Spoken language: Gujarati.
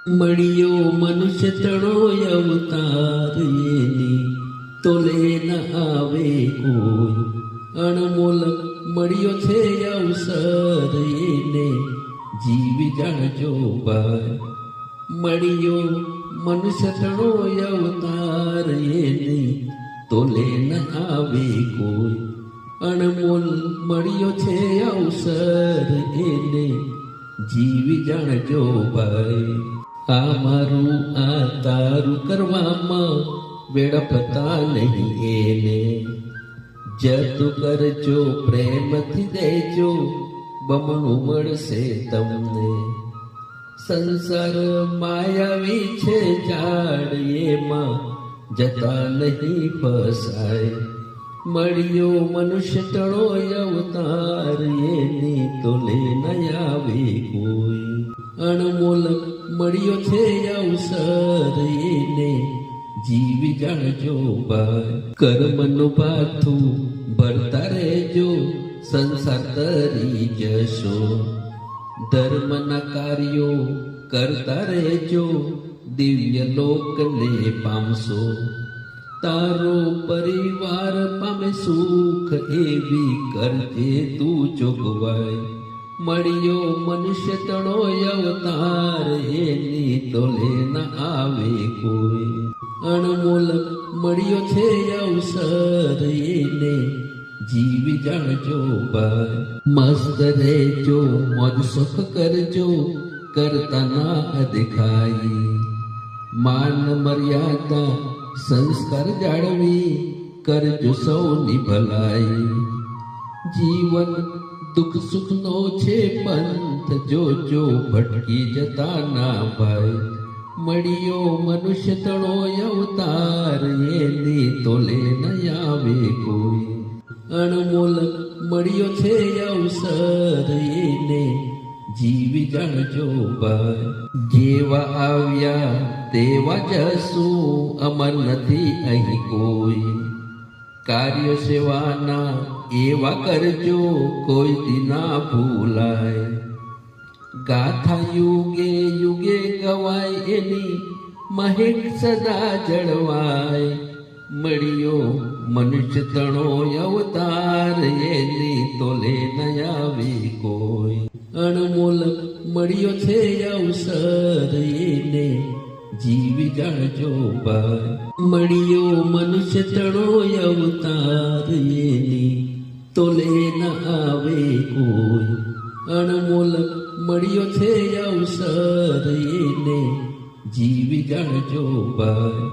મળ્યો મનુષ્ય તણો અવતાર એની તોલે ન આવે કોઈ, અણમોલ મળ્યો છે અવસર એને જીવી જાણજો ભાઈ. મળ્યો મનુષ્ય તણો અવતાર એની તોલે ન આવે કોઈ, અણમોલ મળ્યો છે અવસર એને જીવી જાણજો ભાઈ. આ મારું આ તારું કરવામાં વેડપતા નહીં એને, જતું કરજો પ્રેમથી દેજો બમણું મળશે તમને. સંસાર માયાવી છે ઝાડ એમાં જતા નહીં ફસાય. મળ્યો મનુષ્ય તણો અવતાર એની તોલે ન આવે કોઈ, અણમોલ મળ્યો છે અવસર એને જીવી જાણજો ભાઈ. કર્મનું પાથું ભરતા રહેજો સંસાર તરી જશો, ધર્મના કાર્યો કરતા રહેજો દિવ્ય લોકને પામશો. તારો પરિવાર પામે સુખ એવી કરજે તું જોગવાઈ. મળ્યો મનુષ્ય તણો અવતાર એની તોલે ન આવે કોઈ, અણમોલ મળ્યો છે અવસર એને જીવી જાણજો ભાઈ. મસ્ત રહેજો મોજ સુખ કરજો કરતા ના દેખાય. માન મર્યાદા સંસ્કાર જાળવી કરજો સૌની ભલાઈ. જીવન દુઃખ સુખનો છે પંથ જોજો ભટકી જતા ના ભાઈ. મળ્યો મનુષ્ય તણો અવતાર એની તોલે ન આવે કોઈ, અણમોલ મળ્યો છે અવસર એને જીવી જાણજો ભાઈ. જેવા આવ્યા તેવા જશું અમર નથી અહીં કોઈ, કાર્ય સેવાના એવા કરજો કોઈ દિના ભૂલાય. ગાથા યુગે યુગે ગવાય એની મહેક સદા જળવાય. મળ્યો મનુષ્ય તણો અવતાર એની તોલે ન આવે કોઈ, અણમોલ મળ્યો છે અવસર એને જીવી જાણજો ભાઈ. મળ્યો મનુષ્ય તણો અવતાર એની તોલે ન આવે કોઈ, અણમોલ મળ્યો છે અવસર એને જીવી જાણજો ભાઈ.